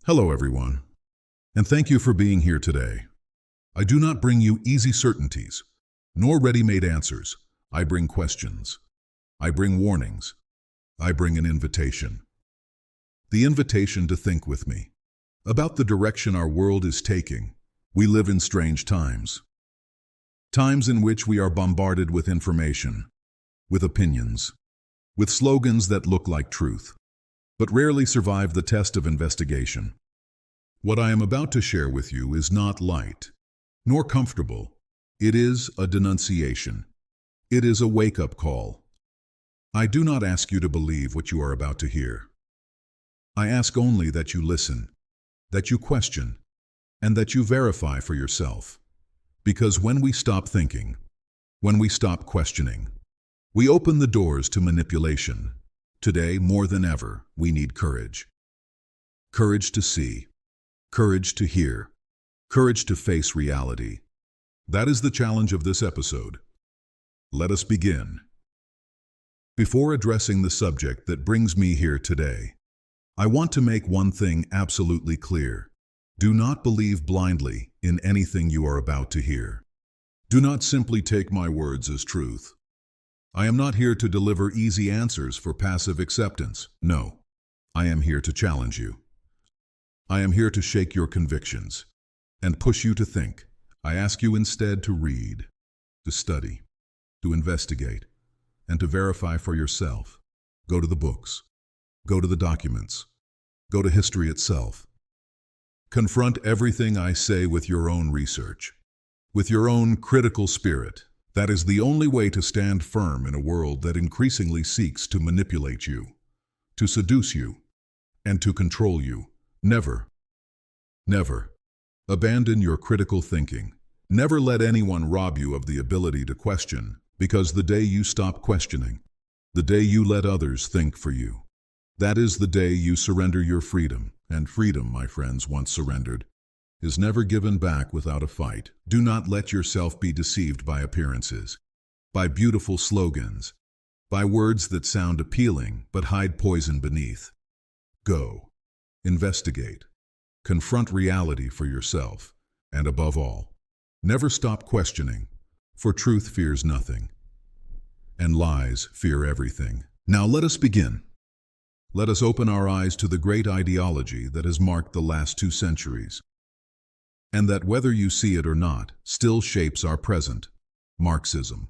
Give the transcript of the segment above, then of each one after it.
Hello, everyone, and thank you for being here today. I do not bring you easy certainties, nor ready-made answers. I bring questions. I bring warnings. I bring an invitation. The invitation to think with me about the direction our world is taking. We live in strange times. Times in which we are bombarded with information, with opinions, with slogans that look like truth, but rarely survive the test of investigation. What I am about to share with you is not light, nor comfortable. It is a denunciation. It is a wake-up call. I do not ask you to believe what you are about to hear. I ask only that you listen, that you question, and that you verify for yourself. Because when we stop thinking, when we stop questioning, we open the doors to manipulation. Today, more than ever, we need courage. Courage to see. Courage to hear. Courage to face reality. That is the challenge of this episode. Let us begin. Before addressing the subject that brings me here today, I want to make one thing absolutely clear. Do not believe blindly in anything you are about to hear. Do not simply take my words as truth. I am not here to deliver easy answers for passive acceptance. No, I am here to challenge you. I am here to shake your convictions and push you to think. I ask you instead to read, to study, to investigate, and to verify for yourself. Go to the books. Go to the documents. Go to history itself. Confront everything I say with your own research, with your own critical spirit. That is the only way to stand firm in a world that increasingly seeks to manipulate you, to seduce you, and to control you. Never, never abandon your critical thinking. Never let anyone rob you of the ability to question, because the day you stop questioning, the day you let others think for you, that is the day you surrender your freedom. And freedom, my friends, once surrendered, is never given back without a fight. Do not let yourself be deceived by appearances, by beautiful slogans, by words that sound appealing but hide poison beneath. Go. Investigate. Confront reality for yourself. And above all, never stop questioning, for truth fears nothing, and lies fear everything. Now let us begin. Let us open our eyes to the great ideology that has marked the last 2 centuries, and that, whether you see it or not, still shapes our present: Marxism.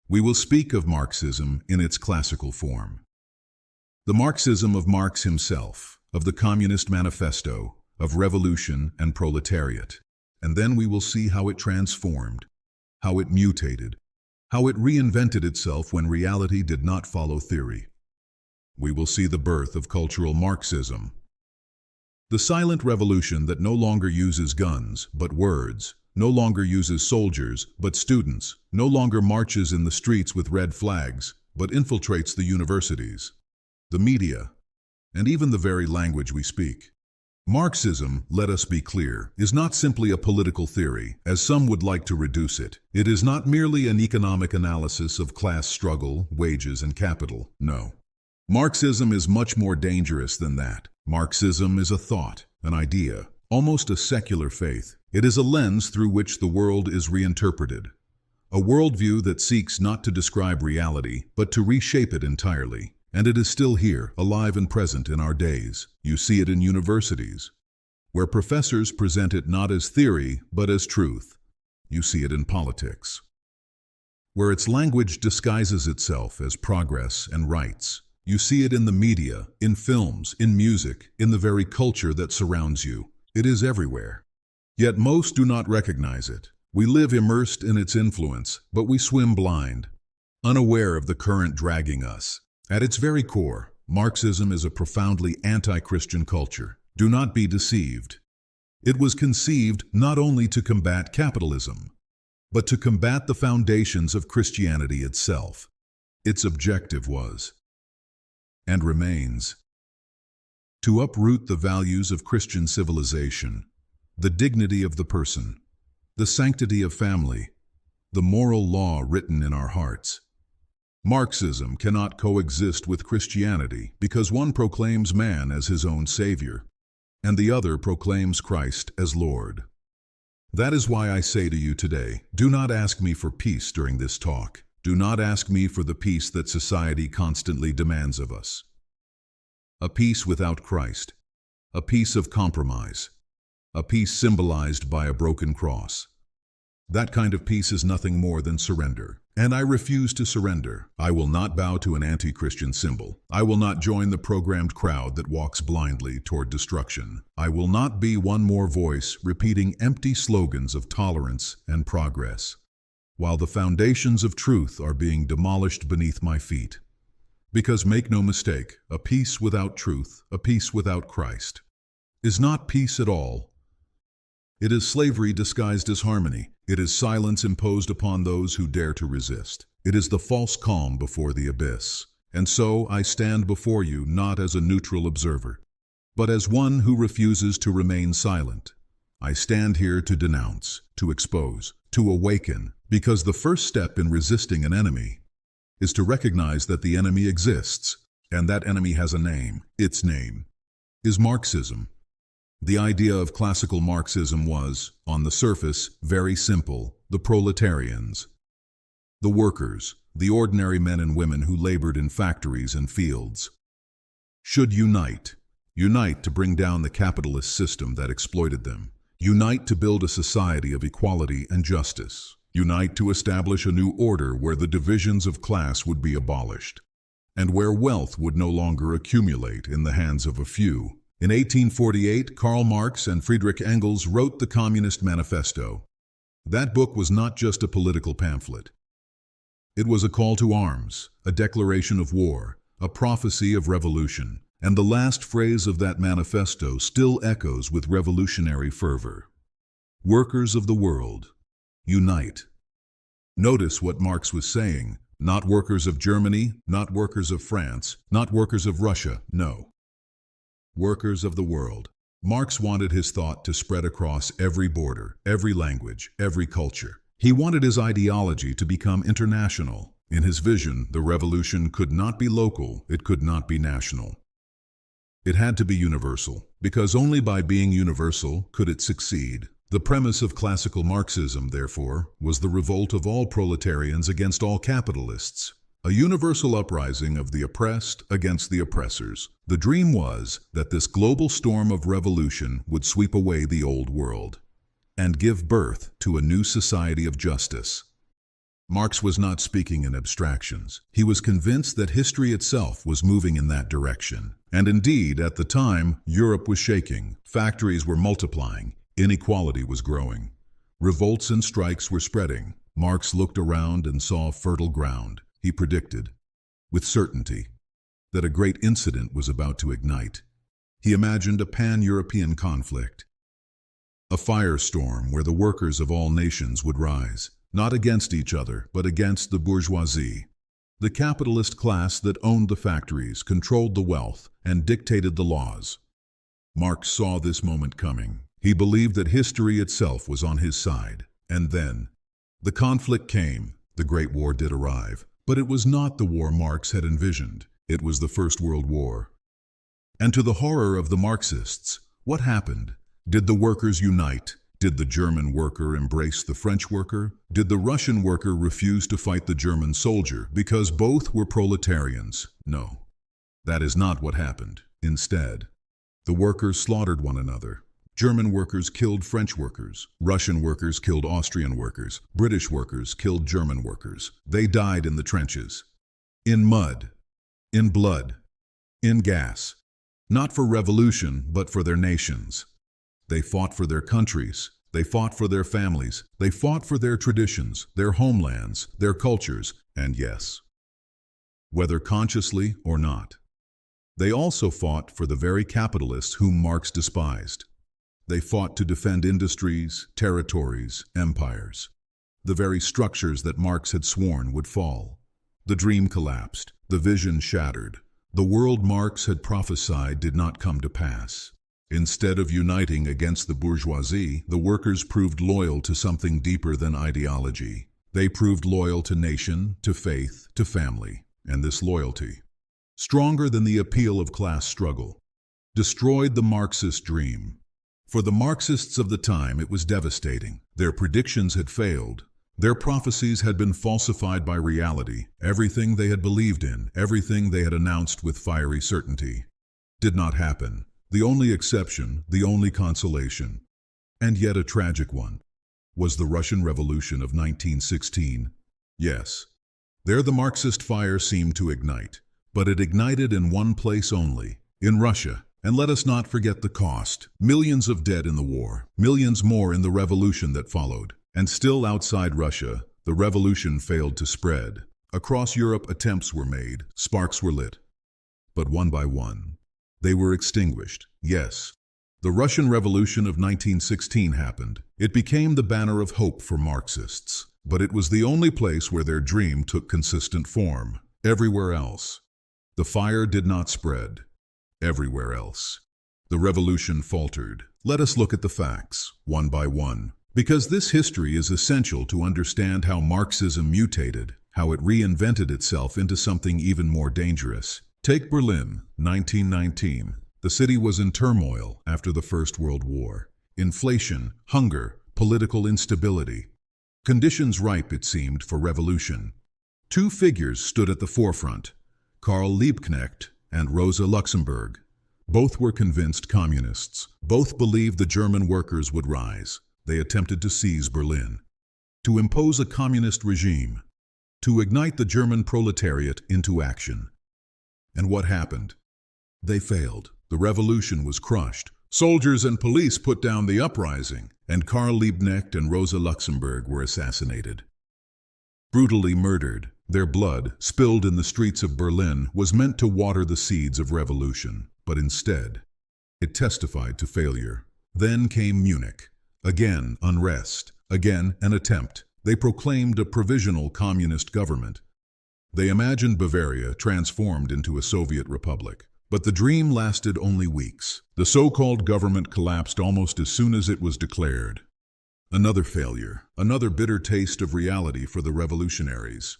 We will speak of Marxism in its classical form. The Marxism of Marx himself, of the Communist Manifesto, of revolution and proletariat. And then we will see how it transformed, how it mutated, how it reinvented itself when reality did not follow theory. We will see the birth of Cultural Marxism, the silent revolution that no longer uses guns but words, no longer uses soldiers but students, no longer marches in the streets with red flags but infiltrates the universities, the media, and even the very language we speak. Marxism, let us be clear, is not simply a political theory, as some would like to reduce it. It is not merely an economic analysis of class struggle, wages, and capital. No. Marxism is much more dangerous than that. Marxism is a thought, an idea, almost a secular faith. It is a lens through which the world is reinterpreted, a worldview that seeks not to describe reality, but to reshape it entirely. And it is still here, alive and present in our days. You see it in universities, where professors present it not as theory, but as truth. You see it in politics, where its language disguises itself as progress and rights. You see it in the media, in films, in music, in the very culture that surrounds you. It is everywhere. Yet most do not recognize it. We live immersed in its influence, but we swim blind, unaware of the current dragging us. At its very core, Marxism is a profoundly anti-Christian culture. Do not be deceived. It was conceived not only to combat capitalism, but to combat the foundations of Christianity itself. Its objective was, and remains, to uproot the values of Christian civilization, the dignity of the person, the sanctity of family, the moral law written in our hearts. Marxism cannot coexist with Christianity because one proclaims man as his own savior, and the other proclaims Christ as Lord. That is why I say to you today, do not ask me for peace during this talk. Do not ask me for the peace that society constantly demands of us. A peace without Christ, a peace of compromise, a peace symbolized by a broken cross. That kind of peace is nothing more than surrender. And I refuse to surrender. I will not bow to an anti-Christian symbol. I will not join the programmed crowd that walks blindly toward destruction. I will not be one more voice repeating empty slogans of tolerance and progress, while the foundations of truth are being demolished beneath my feet. Because make no mistake, a peace without truth, a peace without Christ, is not peace at all. It is slavery disguised as harmony. It is silence imposed upon those who dare to resist. It is the false calm before the abyss. And so I stand before you not as a neutral observer, but as one who refuses to remain silent. I stand here to denounce, to expose, to awaken, because the first step in resisting an enemy is to recognize that the enemy exists, and that enemy has a name. Its name is Marxism. The idea of classical Marxism was, on the surface, very simple: the proletarians, the workers, the ordinary men and women who labored in factories and fields, should unite to bring down the capitalist system that exploited them, unite to build a society of equality and justice, unite to establish a new order where the divisions of class would be abolished, and where wealth would no longer accumulate in the hands of a few. In 1848, Karl Marx and Friedrich Engels wrote the Communist Manifesto. That book was not just a political pamphlet. It was a call to arms, a declaration of war, a prophecy of revolution, and the last phrase of that manifesto still echoes with revolutionary fervor. Workers of the world, unite. Notice what Marx was saying: not workers of Germany, not workers of France, not workers of Russia, no. Workers of the world. Marx wanted his thought to spread across every border, every language, every culture. He wanted his ideology to become international. In his vision, the revolution could not be local, it could not be national. It had to be universal, because only by being universal could it succeed. The premise of classical Marxism, therefore, was the revolt of all proletarians against all capitalists. A universal uprising of the oppressed against the oppressors. The dream was that this global storm of revolution would sweep away the old world and give birth to a new society of justice. Marx was not speaking in abstractions. He was convinced that history itself was moving in that direction. And indeed, at the time, Europe was shaking. Factories were multiplying. Inequality was growing. Revolts and strikes were spreading. Marx looked around and saw fertile ground. He predicted, with certainty, that a great incident was about to ignite. He imagined a pan-European conflict, a firestorm where the workers of all nations would rise, not against each other, but against the bourgeoisie, the capitalist class that owned the factories, controlled the wealth, and dictated the laws. Marx saw this moment coming. He believed that history itself was on his side. And then, the conflict came. The Great War did arrive. But it was not the war Marx had envisioned. It was the First World War. And to the horror of the Marxists, what happened? Did the workers unite? Did the German worker embrace the French worker? Did the Russian worker refuse to fight the German soldier because both were proletarians? No, that is not what happened. Instead, the workers slaughtered one another. German workers killed French workers. Russian workers killed Austrian workers. British workers killed German workers. They died in the trenches, in mud, in blood, in gas, not for revolution, but for their nations. They fought for their countries. They fought for their families. They fought for their traditions, their homelands, their cultures, and yes, whether consciously or not, they also fought for the very capitalists whom Marx despised. They fought to defend industries, territories, empires, the very structures that Marx had sworn would fall. The dream collapsed, the vision shattered. The world Marx had prophesied did not come to pass. Instead of uniting against the bourgeoisie, the workers proved loyal to something deeper than ideology. They proved loyal to nation, to faith, to family, and this loyalty, stronger than the appeal of class struggle, destroyed the Marxist dream. For the Marxists of the time, it was devastating. Their predictions had failed. Their prophecies had been falsified by reality. Everything they had believed in, everything they had announced with fiery certainty, did not happen. The only exception, the only consolation, and yet a tragic one, was the Russian Revolution of 1916. Yes, there the Marxist fire seemed to ignite, but it ignited in one place only, in Russia. And let us not forget the cost. Millions of dead in the war, millions more in the revolution that followed. And still outside Russia, the revolution failed to spread. Across Europe, attempts were made, sparks were lit. But one by one, they were extinguished. Yes, the Russian Revolution of 1916 happened. It became the banner of hope for Marxists. But it was the only place where their dream took consistent form. Everywhere else, the fire did not spread. Everywhere else, the revolution faltered. Let us look at the facts, one by one, because this history is essential to understand how Marxism mutated, how it reinvented itself into something even more dangerous. Take Berlin, 1919. The city was in turmoil after the First World War. Inflation, hunger, political instability. Conditions ripe, it seemed, for revolution. Two figures stood at the forefront, Karl Liebknecht and Rosa Luxemburg. Both were convinced communists. Both believed the German workers would rise. They attempted to seize Berlin, to impose a communist regime, to ignite the German proletariat into action. And what happened? They failed. The revolution was crushed. Soldiers and police put down the uprising, and Karl Liebknecht and Rosa Luxemburg were assassinated. Brutally murdered. Their blood, spilled in the streets of Berlin, was meant to water the seeds of revolution, but instead, it testified to failure. Then came Munich. Again, unrest. Again, an attempt. They proclaimed a provisional communist government. They imagined Bavaria transformed into a Soviet republic. But the dream lasted only weeks. The so-called government collapsed almost as soon as it was declared. Another failure, another bitter taste of reality for the revolutionaries.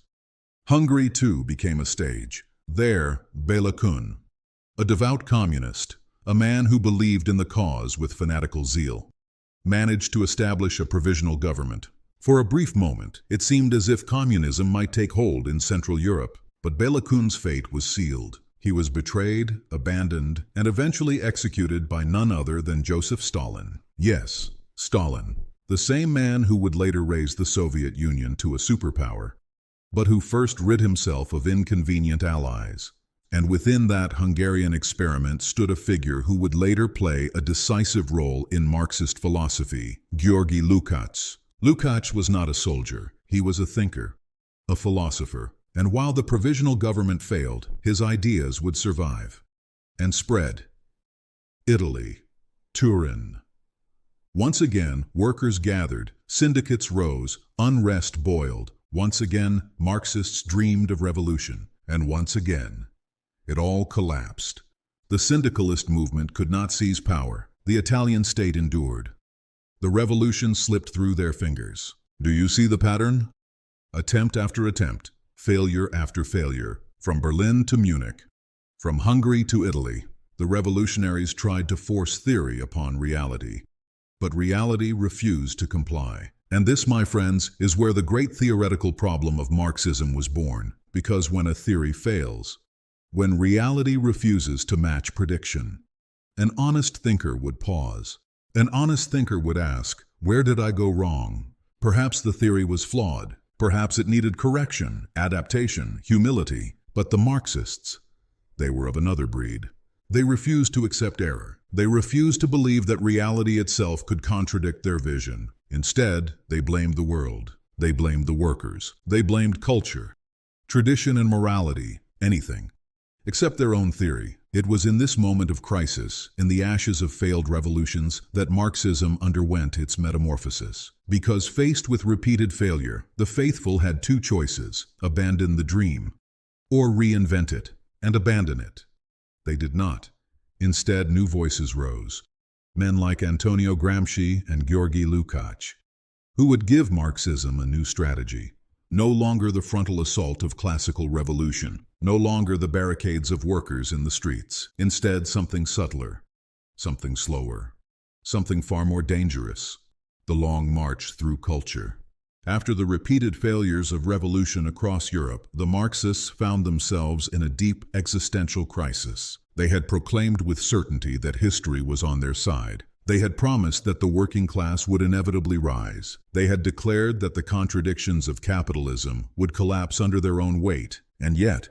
Hungary, too, became a stage. There, Bela Kun, a devout communist, a man who believed in the cause with fanatical zeal, managed to establish a provisional government. For a brief moment, it seemed as if communism might take hold in Central Europe. But Bela Kun's fate was sealed. He was betrayed, abandoned, and eventually executed by none other than Joseph Stalin. Yes, Stalin, the same man who would later raise the Soviet Union to a superpower, but who first rid himself of inconvenient allies. And within that Hungarian experiment stood a figure who would later play a decisive role in Marxist philosophy, György Lukács. Lukács was not a soldier, he was a thinker, a philosopher. And while the provisional government failed, his ideas would survive and spread. Italy, Turin. Once again, workers gathered, syndicates rose, unrest boiled. Once again, Marxists dreamed of revolution. And once again, it all collapsed. The syndicalist movement could not seize power. The Italian state endured. The revolution slipped through their fingers. Do you see the pattern? Attempt after attempt. Failure after failure, from Berlin to Munich, from Hungary to Italy, the revolutionaries tried to force theory upon reality. But reality refused to comply. And this, my friends, is where the great theoretical problem of Marxism was born. Because when a theory fails, when reality refuses to match prediction, an honest thinker would pause. An honest thinker would ask, where did I go wrong? Perhaps the theory was flawed. Perhaps it needed correction, adaptation, humility. But the Marxists, they were of another breed. They refused to accept error. They refused to believe that reality itself could contradict their vision. Instead, they blamed the world. They blamed the workers. They blamed culture, tradition and morality, anything, except their own theory. It was in this moment of crisis, in the ashes of failed revolutions, that Marxism underwent its metamorphosis. Because faced with repeated failure, the faithful had two choices: abandon the dream, or reinvent it and abandon it. They did not. Instead, new voices rose. Men like Antonio Gramsci and György Lukács, who would give Marxism a new strategy. No longer the frontal assault of classical revolution, No longer the barricades of workers in the streets. Instead, something subtler, something slower, something far more dangerous. The long march through culture. After the repeated failures of revolution across Europe, the Marxists found themselves in a deep existential crisis. They had proclaimed with certainty that history was on their side. They had promised that the working class would inevitably rise. They had declared that the contradictions of capitalism would collapse under their own weight. And yet,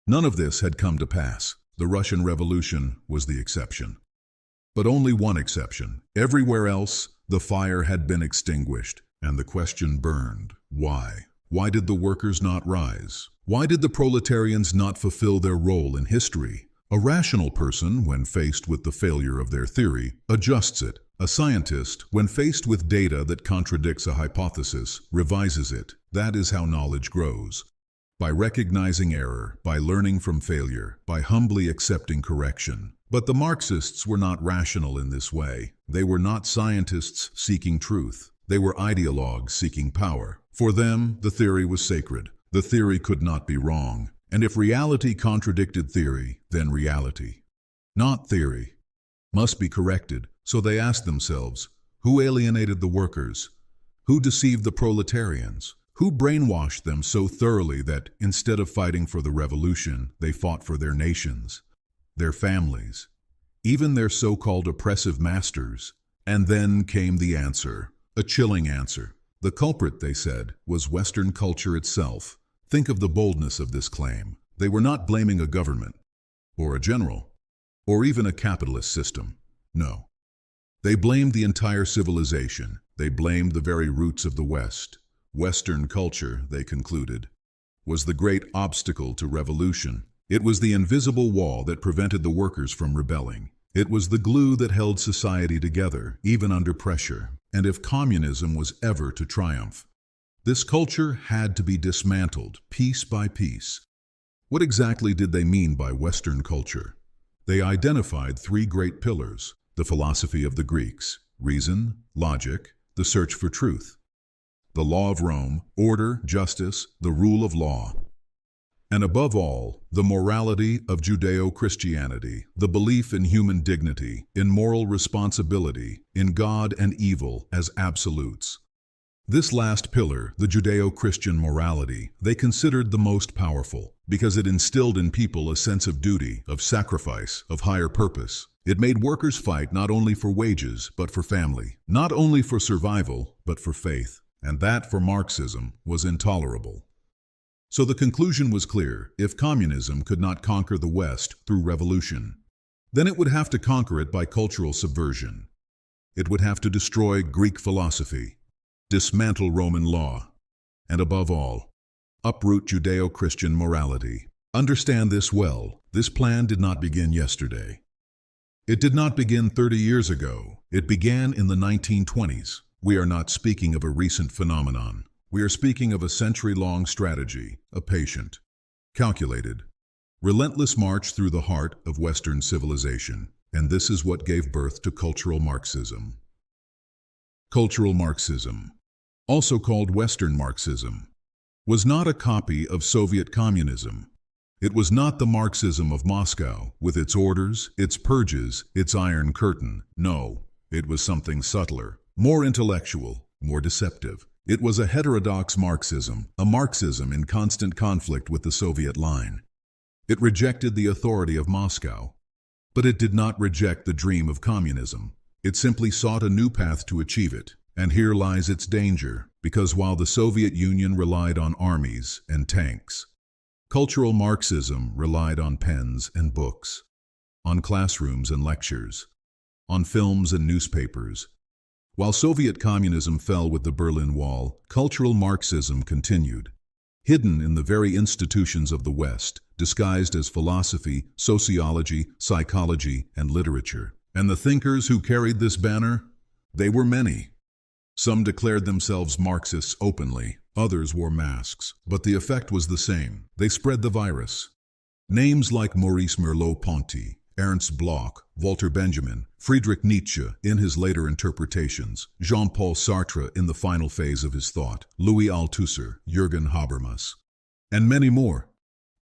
none of this had come to pass. The Russian Revolution was the exception. But only one exception. Everywhere else, the fire had been extinguished, and the question burned. Why? Why did the workers not rise? Why did the proletarians not fulfill their role in history? A rational person, when faced with the failure of their theory, adjusts it. A scientist, when faced with data that contradicts a hypothesis, revises it. That is how knowledge grows. By recognizing error, by learning from failure, by humbly accepting correction. But the Marxists were not rational in this way. They were not scientists seeking truth. They were ideologues seeking power. For them, the theory was sacred. The theory could not be wrong. And if reality contradicted theory, then reality, not theory, must be corrected. So they asked themselves, who alienated the workers? Who deceived the proletarians? Who brainwashed them so thoroughly that, instead of fighting for the revolution, they fought for their nations, their families, even their so-called oppressive masters? And then came the answer, a chilling answer. The culprit, they said, was Western culture itself. Think of the boldness of this claim. They were not blaming a government, or a general, or even a capitalist system. No. They blamed the entire civilization. They blamed the very roots of the West. Western culture, they concluded, was the great obstacle to revolution. It was the invisible wall that prevented the workers from rebelling. It was the glue that held society together, even under pressure. And if communism was ever to triumph, this culture had to be dismantled, piece by piece. What exactly did they mean by Western culture? They identified three great pillars: the philosophy of the Greeks, reason, logic, the search for truth; the law of Rome, order, justice, the rule of law; and above all, the morality of Judeo-Christianity, the belief in human dignity, in moral responsibility, in God and evil as absolutes. This last pillar, the Judeo-Christian morality, they considered the most powerful, because it instilled in people a sense of duty, of sacrifice, of higher purpose. It made workers fight not only for wages, but for family, not only for survival, but for faith. And that, for Marxism, was intolerable. So the conclusion was clear: if communism could not conquer the West through revolution, then it would have to conquer it by cultural subversion. It would have to destroy Greek philosophy, dismantle Roman law, and above all, uproot Judeo-Christian morality. Understand this well. This plan did not begin yesterday. It did not begin 30 years ago. It began in the 1920s. We are not speaking of a recent phenomenon. We are speaking of a century-long strategy, a patient, calculated, relentless march through the heart of Western civilization. And this is what gave birth to Cultural Marxism. Cultural Marxism, also called Western Marxism, was not a copy of Soviet communism. It was not the Marxism of Moscow, with its orders, its purges, its Iron Curtain. No, it was something subtler, more intellectual, more deceptive. It was a heterodox Marxism, a Marxism in constant conflict with the Soviet line. It rejected the authority of Moscow, but it did not reject the dream of communism. It simply sought a new path to achieve it. And here lies its danger, because while the Soviet Union relied on armies and tanks, Cultural Marxism relied on pens and books, on classrooms and lectures, on films and newspapers. While Soviet communism fell with the Berlin Wall, Cultural Marxism continued, hidden in the very institutions of the West, disguised as philosophy, sociology, psychology, and literature. And the thinkers who carried this banner? They were many. Some declared themselves Marxists openly, others wore masks, but the effect was the same. They spread the virus. Names like Maurice Merleau-Ponty, Ernst Bloch, Walter Benjamin, Friedrich Nietzsche in his later interpretations, Jean-Paul Sartre in the final phase of his thought, Louis Althusser, Jürgen Habermas, and many more,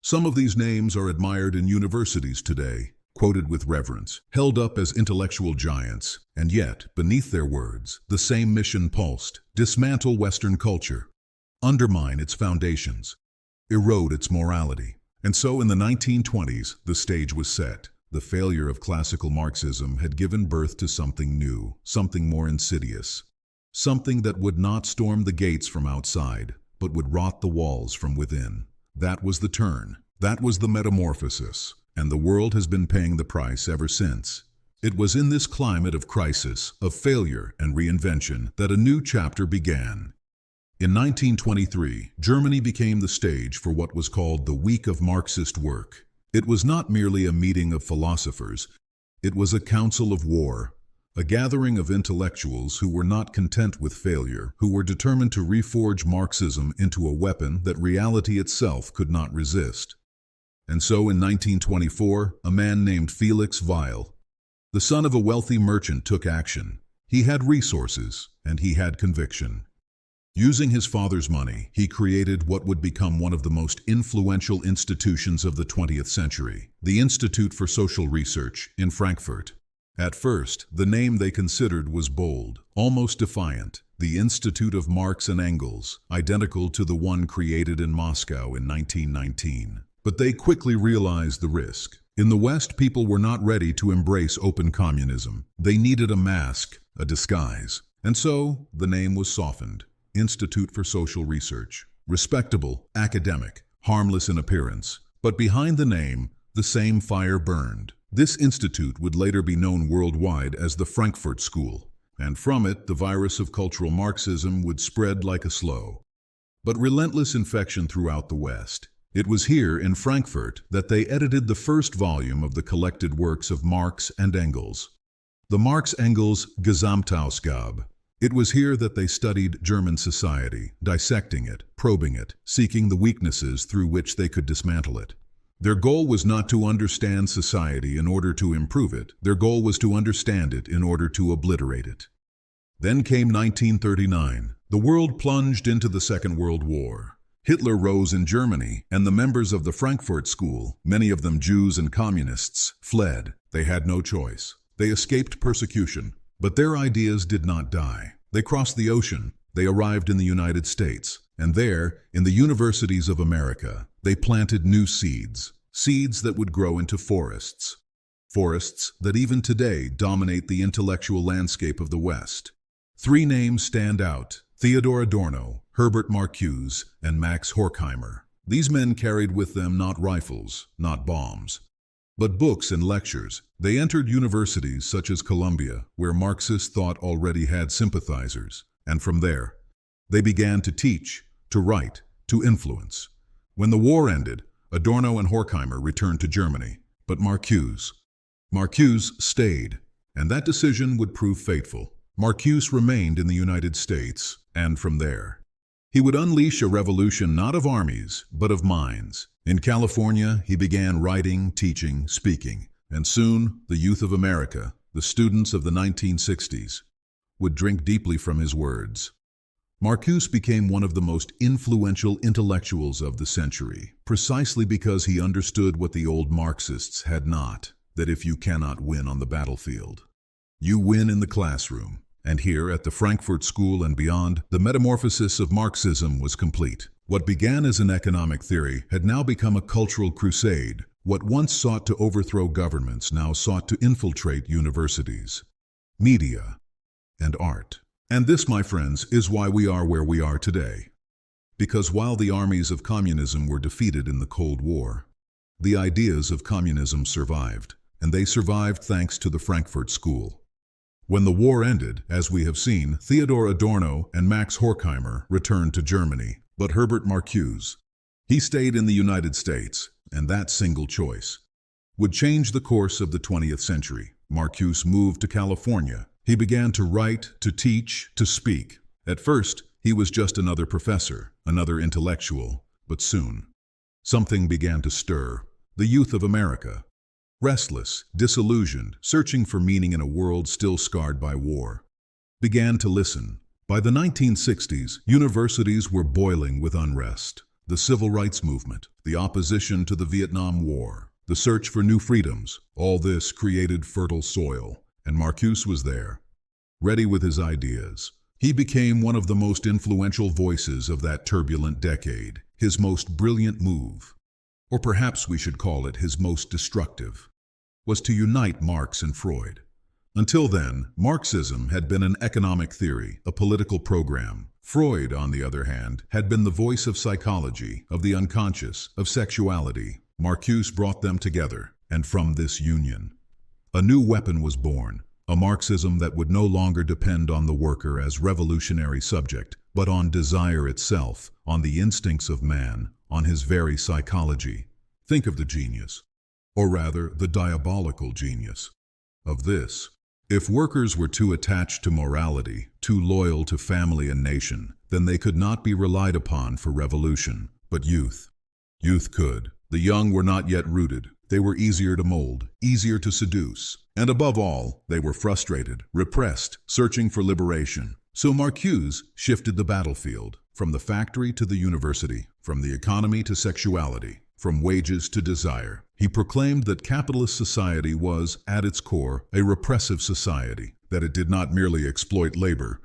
Some of these names are admired in universities today, quoted with reverence, held up as intellectual giants, and yet, beneath their words, the same mission pulsed: dismantle Western culture, undermine its foundations, erode its morality. And so in the 1920s, the stage was set. The failure of classical Marxism had given birth to something new, something more insidious, something that would not storm the gates from outside, but would rot the walls from within. That was the turn. That was the metamorphosis. And the world has been paying the price ever since. It was in this climate of crisis, of failure and reinvention that a new chapter began. In 1923, Germany became the stage for what was called the Week of Marxist Work. It was not merely a meeting of philosophers. It was a council of war, a gathering of intellectuals who were not content with failure, who were determined to reforge Marxism into a weapon that reality itself could not resist. And so in 1924, a man named Felix Weil, the son of a wealthy merchant, took action. He had resources and he had conviction. Using his father's money, he created what would become one of the most influential institutions of the 20th century, the Institute for Social Research in Frankfurt. At first, the name they considered was bold, almost defiant: the Institute of Marx and Engels, identical to the one created in Moscow in 1919. But they quickly realized the risk. In the West, people were not ready to embrace open communism. They needed a mask, a disguise. And so, the name was softened: Institute for Social Research. Respectable, academic, harmless in appearance. But behind the name, the same fire burned. This institute would later be known worldwide as the Frankfurt School. And from it, the virus of cultural Marxism would spread like a slow but relentless infection throughout the West. It was here, in Frankfurt, that they edited the first volume of the collected works of Marx and Engels, the Marx-Engels Gesamtausgabe. It was here that they studied German society, dissecting it, probing it, seeking the weaknesses through which they could dismantle it. Their goal was not to understand society in order to improve it. Their goal was to understand it in order to obliterate it. Then came 1939. The world plunged into the Second World War. Hitler rose in Germany, and the members of the Frankfurt School, many of them Jews and communists, fled. They had no choice. They escaped persecution. But their ideas did not die. They crossed the ocean. They arrived in the United States. And there, in the universities of America, they planted new seeds. Seeds that would grow into forests. Forests that even today dominate the intellectual landscape of the West. Three names stand out: Theodor Adorno, Herbert Marcuse, and Max Horkheimer. These men carried with them not rifles, not bombs, but books and lectures. They entered universities such as Columbia, where Marxist thought already had sympathizers, and from there, they began to teach, to write, to influence. When the war ended, Adorno and Horkheimer returned to Germany, but Marcuse stayed, and that decision would prove fateful. Marcuse remained in the United States, and from there, he would unleash a revolution not of armies, but of minds. In California, he began writing, teaching, speaking, and soon the youth of America, the students of the 1960s, would drink deeply from his words. Marcuse became one of the most influential intellectuals of the century, precisely because he understood what the old Marxists had not, that if you cannot win on the battlefield, you win in the classroom. And here, at the Frankfurt School and beyond, the metamorphosis of Marxism was complete. What began as an economic theory had now become a cultural crusade. What once sought to overthrow governments now sought to infiltrate universities, media, and art. And this, my friends, is why we are where we are today. Because while the armies of communism were defeated in the Cold War, the ideas of communism survived, and they survived thanks to the Frankfurt School. When the war ended, as we have seen, Theodor Adorno and Max Horkheimer returned to Germany, but Herbert Marcuse, he stayed in the United States, and that single choice would change the course of the 20th century. Marcuse moved to California. He began to write, to teach, to speak. At first, he was just another professor, another intellectual, but soon, something began to stir. The youth of America, restless, disillusioned, searching for meaning in a world still scarred by war, began to listen. By the 1960s, universities were boiling with unrest. the civil rights movement, the opposition to the Vietnam War, the search for new freedoms. All this created fertile soil, and Marcuse was there, ready with his ideas. He became one of the most influential voices of that turbulent decade. His most brilliant move, or perhaps we should call it his most destructive, was to unite Marx and Freud. Until then, Marxism had been an economic theory, a political program. Freud, on the other hand, had been the voice of psychology, of the unconscious, of sexuality. Marcuse brought them together, and from this union, a new weapon was born, a Marxism that would no longer depend on the worker as revolutionary subject, but on desire itself, on the instincts of man, on his very psychology. Think of the genius, or rather the diabolical genius, of this. If workers were too attached to morality, too loyal to family and nation, then they could not be relied upon for revolution. But youth could. The young were not yet rooted. They were easier to mold, easier to seduce. And above all, they were frustrated, repressed, searching for liberation. So Marcuse shifted the battlefield, from the factory to the university, from the economy to sexuality, from wages to desire. He proclaimed that capitalist society was, at its core, a repressive society, that it did not merely exploit labor,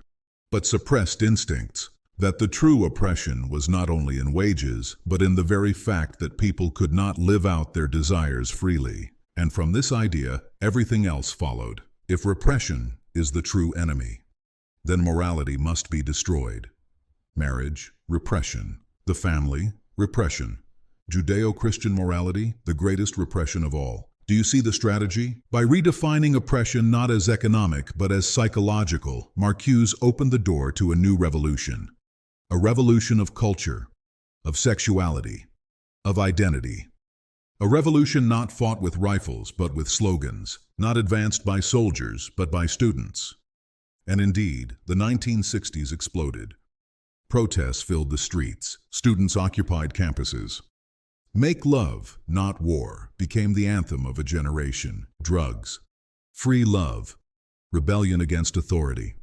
but suppressed instincts, that the true oppression was not only in wages, but in the very fact that people could not live out their desires freely. And from this idea, everything else followed. If repression is the true enemy, then morality must be destroyed. Marriage, repression. The family, repression. Judeo-Christian morality, the greatest repression of all. Do you see the strategy? By redefining oppression not as economic but as psychological, Marcuse opened the door to a new revolution. A revolution of culture, of sexuality, of identity. A revolution not fought with rifles but with slogans, not advanced by soldiers but by students. And indeed, the 1960s exploded. Protests filled the streets, students occupied campuses. Make love, not war, became the anthem of a generation. Drugs, free love, rebellion against authority.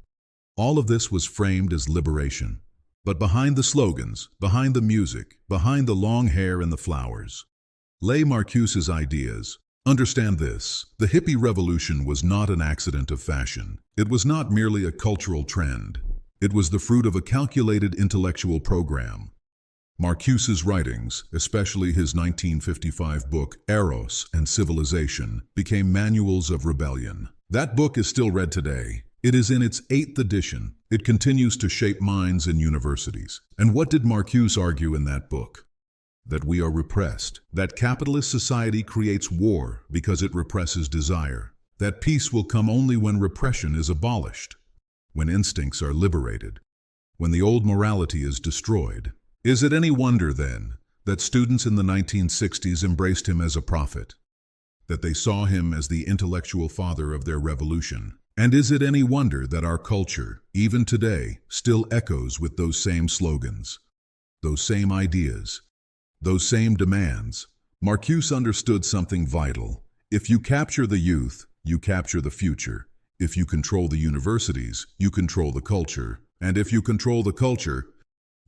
All of this was framed as liberation. But behind the slogans, behind the music, behind the long hair and the flowers, lay Marcuse's ideas. Understand this, the hippie revolution was not an accident of fashion. It was not merely a cultural trend. It was the fruit of a calculated intellectual program. Marcuse's writings, especially his 1955 book Eros and Civilization, became manuals of rebellion. That book is still read today. It is in its 8th edition. It continues to shape minds in universities. And what did Marcuse argue in that book? That we are repressed. That capitalist society creates war because it represses desire. That peace will come only when repression is abolished, when instincts are liberated, when the old morality is destroyed. Is it any wonder, then, that students in the 1960s embraced him as a prophet, that they saw him as the intellectual father of their revolution? And is it any wonder that our culture, even today, still echoes with those same slogans, those same ideas, those same demands? Marcuse understood something vital. If you capture the youth, you capture the future. If you control the universities, you control the culture. And if you control the culture,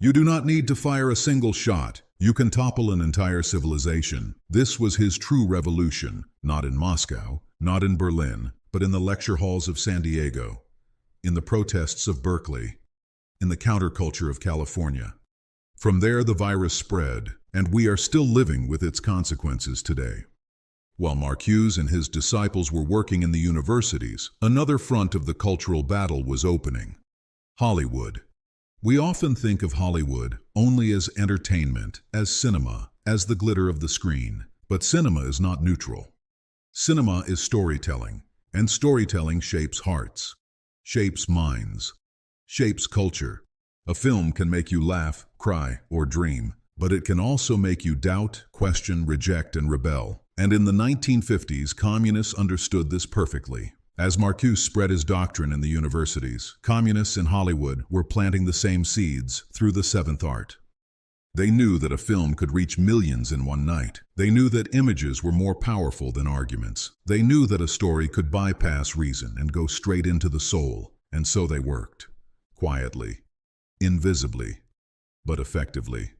you do not need to fire a single shot. You can topple an entire civilization. This was his true revolution, not in Moscow, not in Berlin, but in the lecture halls of San Diego, in the protests of Berkeley, in the counterculture of California. From there the virus spread, and we are still living with its consequences today. While Marcuse and his disciples were working in the universities, another front of the cultural battle was opening. Hollywood. We often think of Hollywood only as entertainment, as cinema, as the glitter of the screen. But cinema is not neutral. Cinema is storytelling, and storytelling shapes hearts, shapes minds, shapes culture. A film can make you laugh, cry, or dream, but it can also make you doubt, question, reject, and rebel. And in the 1950s, communists understood this perfectly. As Marcuse spread his doctrine in the universities, communists in Hollywood were planting the same seeds through the seventh art. They knew that a film could reach millions in one night. They knew that images were more powerful than arguments. They knew that a story could bypass reason and go straight into the soul. And so they worked, quietly, invisibly, but effectively.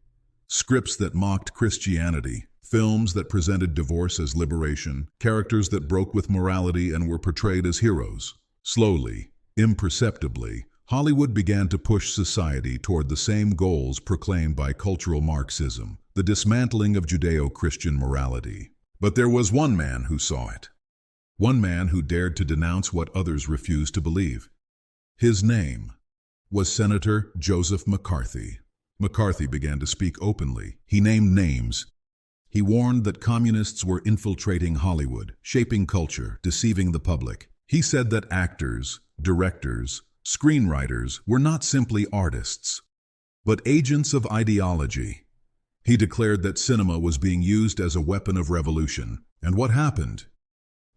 Scripts that mocked Christianity, films that presented divorce as liberation, characters that broke with morality and were portrayed as heroes. Slowly, imperceptibly, Hollywood began to push society toward the same goals proclaimed by cultural Marxism, the dismantling of Judeo-Christian morality. But there was one man who saw it. One man who dared to denounce what others refused to believe. His name was Senator Joseph McCarthy. McCarthy began to speak openly. He named names. He warned that communists were infiltrating Hollywood, shaping culture, deceiving the public. He said that actors, directors, screenwriters were not simply artists, but agents of ideology. He declared that cinema was being used as a weapon of revolution. And what happened?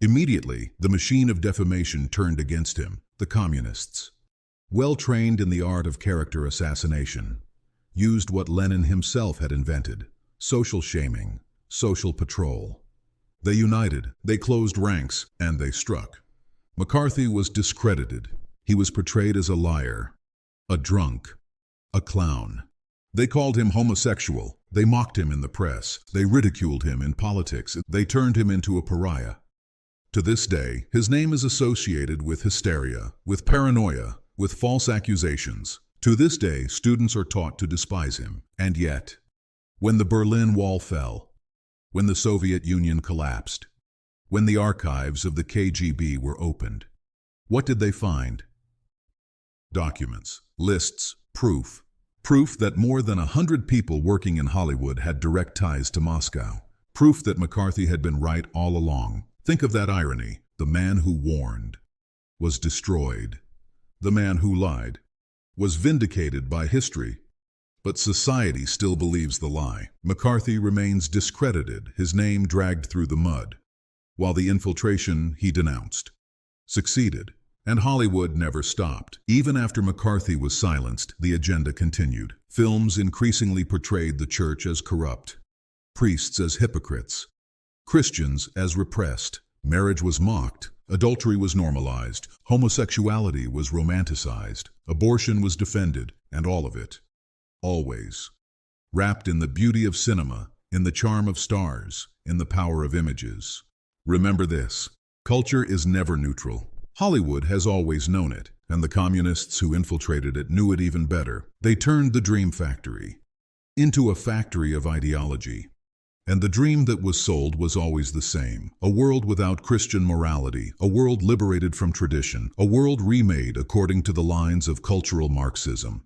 Immediately, the machine of defamation turned against him, the communists. Well trained in the art of character assassination, used what Lenin himself had invented: social shaming, social patrol. They united, they closed ranks, and they struck. McCarthy was discredited. He was portrayed as a liar, a drunk, a clown. They called him homosexual. They mocked him in the press. They ridiculed him in politics. They turned him into a pariah. To this day, his name is associated with hysteria, with paranoia, with false accusations. To this day, students are taught to despise him. And yet, when the Berlin Wall fell, when the Soviet Union collapsed, when the archives of the KGB were opened, what did they find? Documents, lists, proof. Proof that more than 100 people working in Hollywood had direct ties to Moscow. Proof that McCarthy had been right all along. Think of that irony. The man who warned was destroyed. The man who lied was vindicated by history. But society still believes the lie. McCarthy remains discredited, his name dragged through the mud, while the infiltration he denounced succeeded. And Hollywood never stopped. Even after McCarthy was silenced, the agenda continued. Films increasingly portrayed the church as corrupt, priests as hypocrites, Christians as repressed. Marriage was mocked, adultery was normalized, homosexuality was romanticized, abortion was defended, and all of it, always, wrapped in the beauty of cinema, in the charm of stars, in the power of images. Remember this: culture is never neutral. Hollywood has always known it, and the communists who infiltrated it knew it even better. They turned the dream factory into a factory of ideology. And the dream that was sold was always the same: a world without Christian morality, a world liberated from tradition, a world remade according to the lines of cultural Marxism.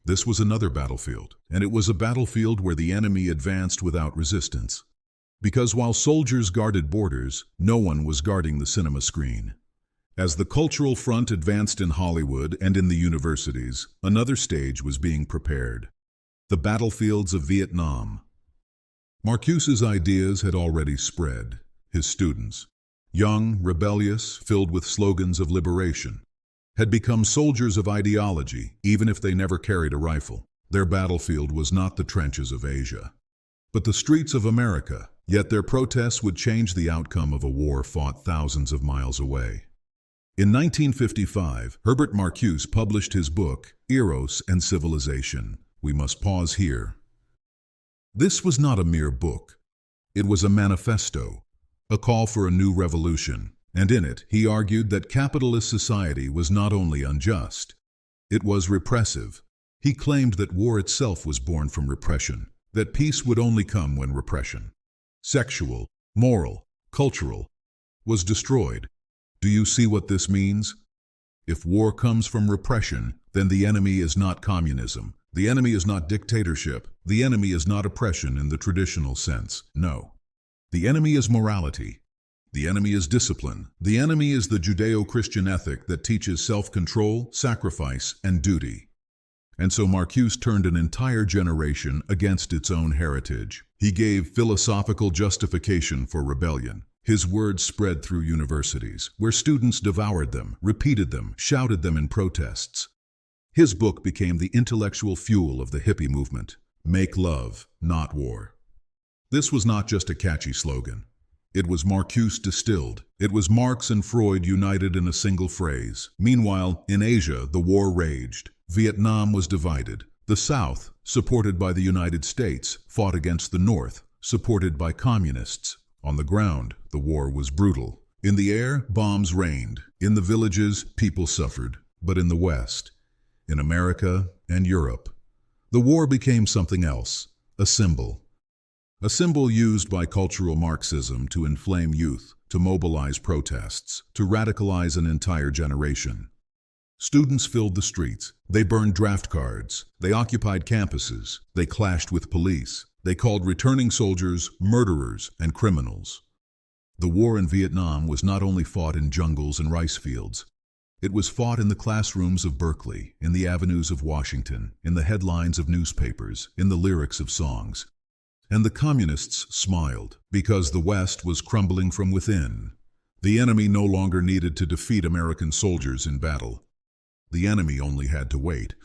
This was another battlefield, and it was a battlefield where the enemy advanced without resistance. Because while soldiers guarded borders, no one was guarding the cinema screen. As the cultural front advanced in Hollywood and in the universities, another stage was being prepared: the battlefields of Vietnam. Marcuse's ideas had already spread. His students, young, rebellious, filled with slogans of liberation, had become soldiers of ideology, even if they never carried a rifle. Their battlefield was not the trenches of Asia, but the streets of America. Yet their protests would change the outcome of a war fought thousands of miles away. In 1955, Herbert Marcuse published his book, Eros and Civilization. We must pause here. This was not a mere book. It was a manifesto, a call for a new revolution. And in it, he argued that capitalist society was not only unjust, it was repressive. He claimed that war itself was born from repression, that peace would only come when repression, sexual, moral, cultural, was destroyed. Do you see what this means? If war comes from repression, then the enemy is not communism. The enemy is not dictatorship. The enemy is not oppression in the traditional sense. No. The enemy is morality. The enemy is discipline. The enemy is the Judeo-Christian ethic that teaches self-control, sacrifice, and duty. And so Marcuse turned an entire generation against its own heritage. He gave philosophical justification for rebellion. His words spread through universities, where students devoured them, repeated them, shouted them in protests. His book became the intellectual fuel of the hippie movement. Make love, not war. This was not just a catchy slogan. It was Marcuse distilled. It was Marx and Freud united in a single phrase. Meanwhile, in Asia, the war raged. Vietnam was divided. The South, supported by the United States, fought against the North, supported by communists. On the ground, the war was brutal. In the air, bombs rained. In the villages, people suffered. But in the West, in America and Europe, the war became something else, a symbol. A symbol used by cultural Marxism to inflame youth, to mobilize protests, to radicalize an entire generation. Students filled the streets. They burned draft cards. They occupied campuses. They clashed with police. They called returning soldiers murderers and criminals. The war in Vietnam was not only fought in jungles and rice fields. It was fought in the classrooms of Berkeley, in the avenues of Washington, in the headlines of newspapers, in the lyrics of songs. And the communists smiled, because the West was crumbling from within. The enemy no longer needed to defeat American soldiers in battle. The enemy only had to wait,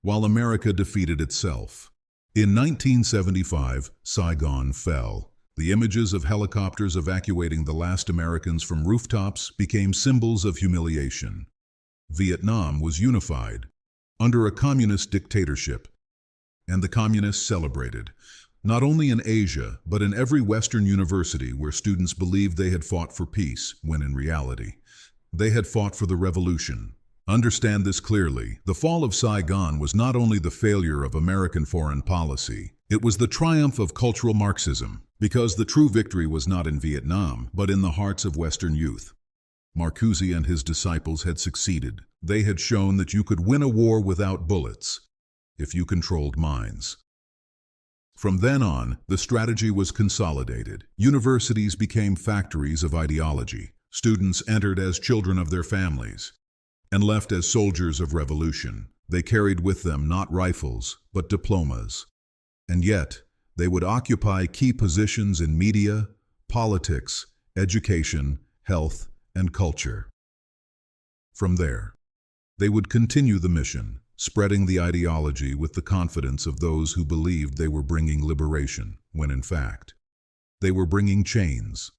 while America defeated itself. In 1975, Saigon fell. The images of helicopters evacuating the last Americans from rooftops became symbols of humiliation. Vietnam was unified, under a communist dictatorship, and the communists celebrated, not only in Asia, but in every Western university where students believed they had fought for peace, when in reality, they had fought for the revolution. Understand this clearly. The fall of Saigon was not only the failure of American foreign policy, it was the triumph of cultural Marxism, because the true victory was not in Vietnam, but in the hearts of Western youth. Marcuse and his disciples had succeeded. They had shown that you could win a war without bullets, if you controlled minds. From then on, the strategy was consolidated. Universities became factories of ideology. Students entered as children of their families and left as soldiers of revolution. They carried with them not rifles, but diplomas. And yet, they would occupy key positions in media, politics, education, health, and culture. From there, they would continue the mission, spreading the ideology with the confidence of those who believed they were bringing liberation, when in fact, they were bringing chains.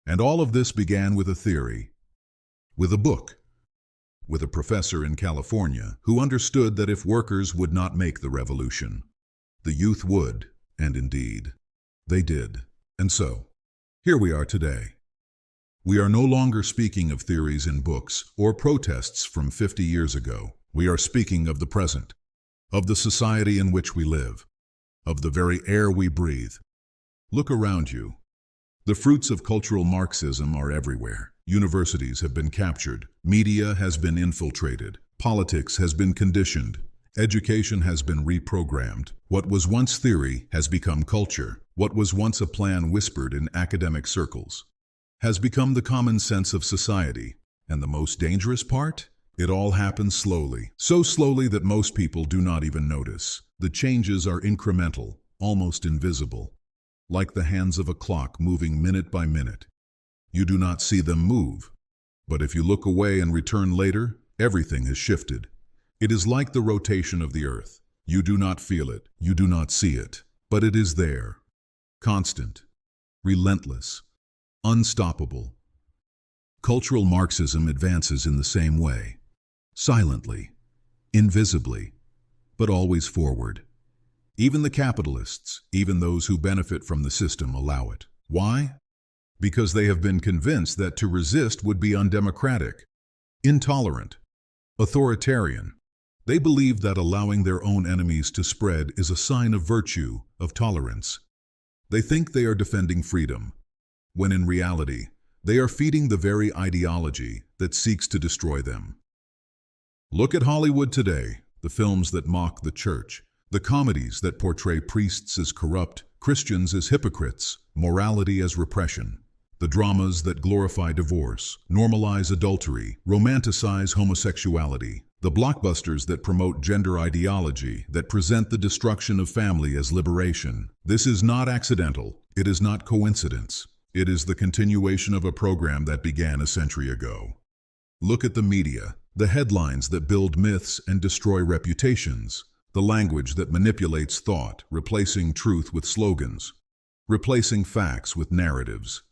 And all of this began with a theory, with a book, with a professor in California who understood that if workers would not make the revolution, the youth would, and indeed, they did. And so, here we are today. We are no longer speaking of theories in books or protests from 50 years ago. We are speaking of the present, of the society in which we live, of the very air we breathe. Look around you. The fruits of cultural Marxism are everywhere. Universities have been captured. Media has been infiltrated. Politics has been conditioned. Education has been reprogrammed. What was once theory has become culture. What was once a plan whispered in academic circles has become the common sense of society. And the most dangerous part? It all happens slowly. So slowly that most people do not even notice. The changes are incremental, almost invisible, like the hands of a clock moving minute by minute. You do not see them move, but if you look away and return later, everything has shifted. It is like the rotation of the earth. You do not feel it, you do not see it, but it is there. Constant, relentless, unstoppable. Cultural Marxism advances in the same way. Silently, invisibly, but always forward. Even the capitalists, even those who benefit from the system, allow it. Why? Because they have been convinced that to resist would be undemocratic, intolerant, authoritarian. They believe that allowing their own enemies to spread is a sign of virtue, of tolerance. They think they are defending freedom, when in reality, they are feeding the very ideology that seeks to destroy them. Look at Hollywood today, the films that mock the church, the comedies that portray priests as corrupt, Christians as hypocrites, morality as repression, the dramas that glorify divorce, normalize adultery, romanticize homosexuality, the blockbusters that promote gender ideology, that present the destruction of family as liberation. This is not accidental. It is not coincidence. It is the continuation of a program that began a century ago. Look at the media, the headlines that build myths and destroy reputations, the language that manipulates thought, replacing truth with slogans, replacing facts with narratives.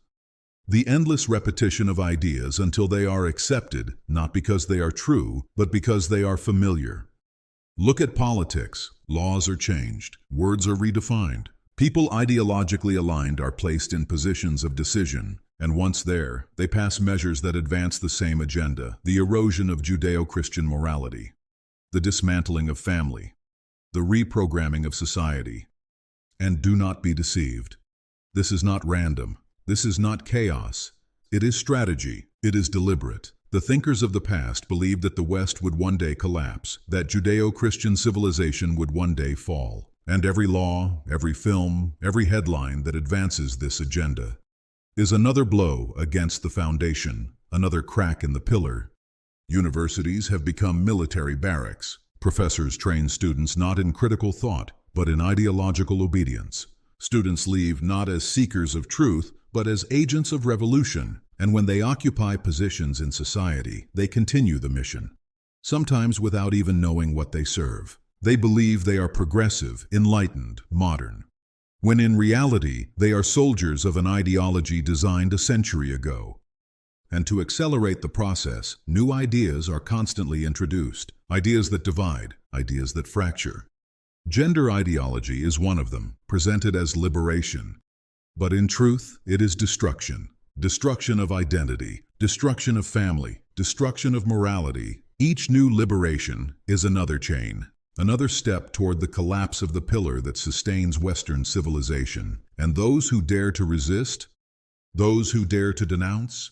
The endless repetition of ideas until they are accepted, not because they are true, but because they are familiar. Look at politics. Laws are changed. Words are redefined. People ideologically aligned are placed in positions of decision, and once there, they pass measures that advance the same agenda: the erosion of Judeo-Christian morality, the dismantling of family, the reprogramming of society. And do not be deceived. This is not random. This is not chaos. It is strategy. It is deliberate. The thinkers of the past believed that the West would one day collapse, that Judeo-Christian civilization would one day fall. And every law, every film, every headline that advances this agenda is another blow against the foundation, another crack in the pillar. Universities have become military barracks. Professors train students not in critical thought, but in ideological obedience. Students leave not as seekers of truth, but as agents of revolution. And when they occupy positions in society, they continue the mission, sometimes without even knowing what they serve. They believe they are progressive, enlightened, modern, when in reality they are soldiers of an ideology designed a century ago. And to accelerate the process, new ideas are constantly introduced, ideas that divide, ideas that fracture. Gender ideology is one of them, presented as liberation. But in truth, it is destruction. Destruction of identity, destruction of family, destruction of morality. Each new liberation is another chain, another step toward the collapse of the pillar that sustains Western civilization. And those who dare to resist, those who dare to denounce,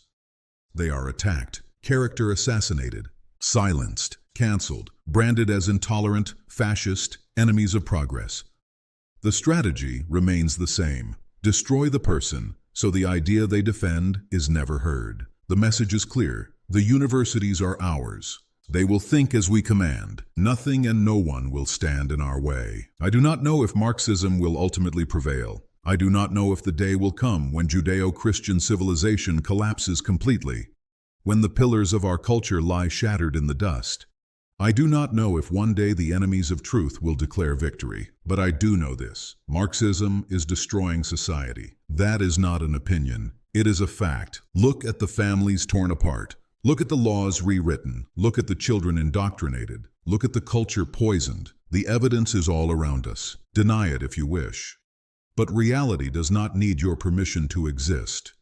they are attacked, character assassinated, silenced, canceled, branded as intolerant, fascist, enemies of progress. The strategy remains the same: destroy the person, so the idea they defend is never heard. The message is clear: the universities are ours. They will think as we command. Nothing and no one will stand in our way. I do not know if Marxism will ultimately prevail. I do not know if the day will come when Judeo-Christian civilization collapses completely, when the pillars of our culture lie shattered in the dust. I do not know if one day the enemies of truth will declare victory, but I do know this: Marxism is destroying society. That is not an opinion. It is a fact. Look at the families torn apart. Look at the laws rewritten. Look at the children indoctrinated. Look at the culture poisoned. The evidence is all around us. Deny it if you wish. But reality does not need your permission to exist.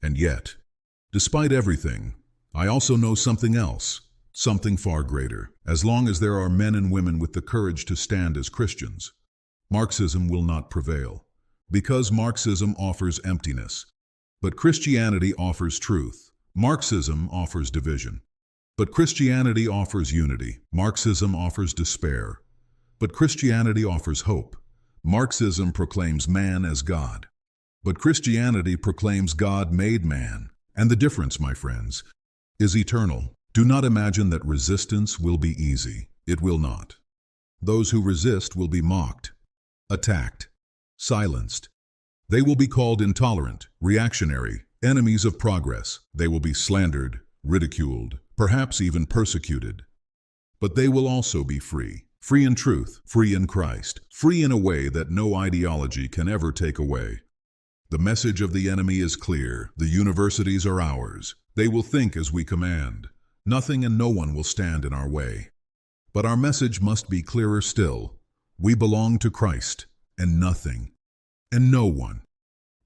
And yet, despite everything, I also know something else. Something far greater. As long as there are men and women with the courage to stand as Christians, Marxism will not prevail. Because Marxism offers emptiness, but Christianity offers truth. Marxism offers division, but Christianity offers unity. Marxism offers despair, but Christianity offers hope. Marxism proclaims man as God, but Christianity proclaims God made man. And the difference, my friends, is eternal. Do not imagine that resistance will be easy. It will not. Those who resist will be mocked, attacked, silenced. They will be called intolerant, reactionary, enemies of progress. They will be slandered, ridiculed, perhaps even persecuted. But they will also be free. Free in truth, free in Christ, free in a way that no ideology can ever take away. The message of the enemy is clear. The universities are ours. They will think as we command. Nothing and no one will stand in our way. But our message must be clearer still. We belong to Christ, and nothing, and no one,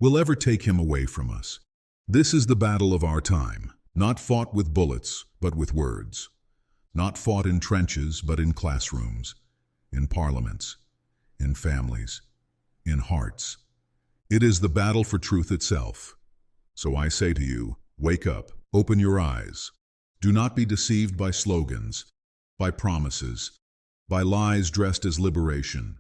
will ever take him away from us. This is the battle of our time, not fought with bullets, but with words. Not fought in trenches, but in classrooms, in parliaments, in families, in hearts. It is the battle for truth itself. So I say to you, wake up, open your eyes. Do not be deceived by slogans, by promises, by lies dressed as liberation.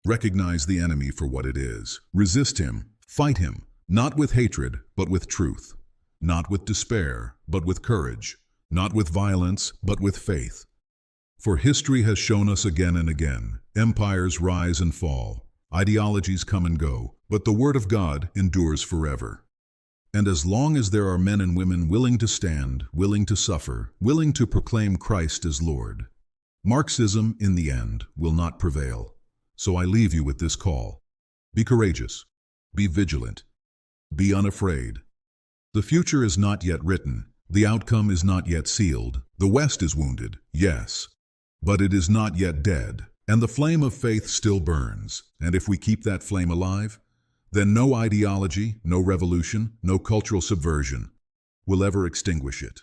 Recognize the enemy for what it is. Resist him, fight him, not with hatred, but with truth. Not with despair, but with courage. Not with violence, but with faith. For history has shown us again and again, empires rise and fall, ideologies come and go, but the word of God endures forever. And as long as there are men and women willing to stand, willing to suffer, willing to proclaim Christ as Lord, Marxism, in the end, will not prevail. So I leave you with this call. Be courageous. Be vigilant. Be unafraid. The future is not yet written. The outcome is not yet sealed. The West is wounded, yes. But it is not yet dead, and the flame of faith still burns. And if we keep that flame alive, then no ideology, no revolution, no cultural subversion will ever extinguish it.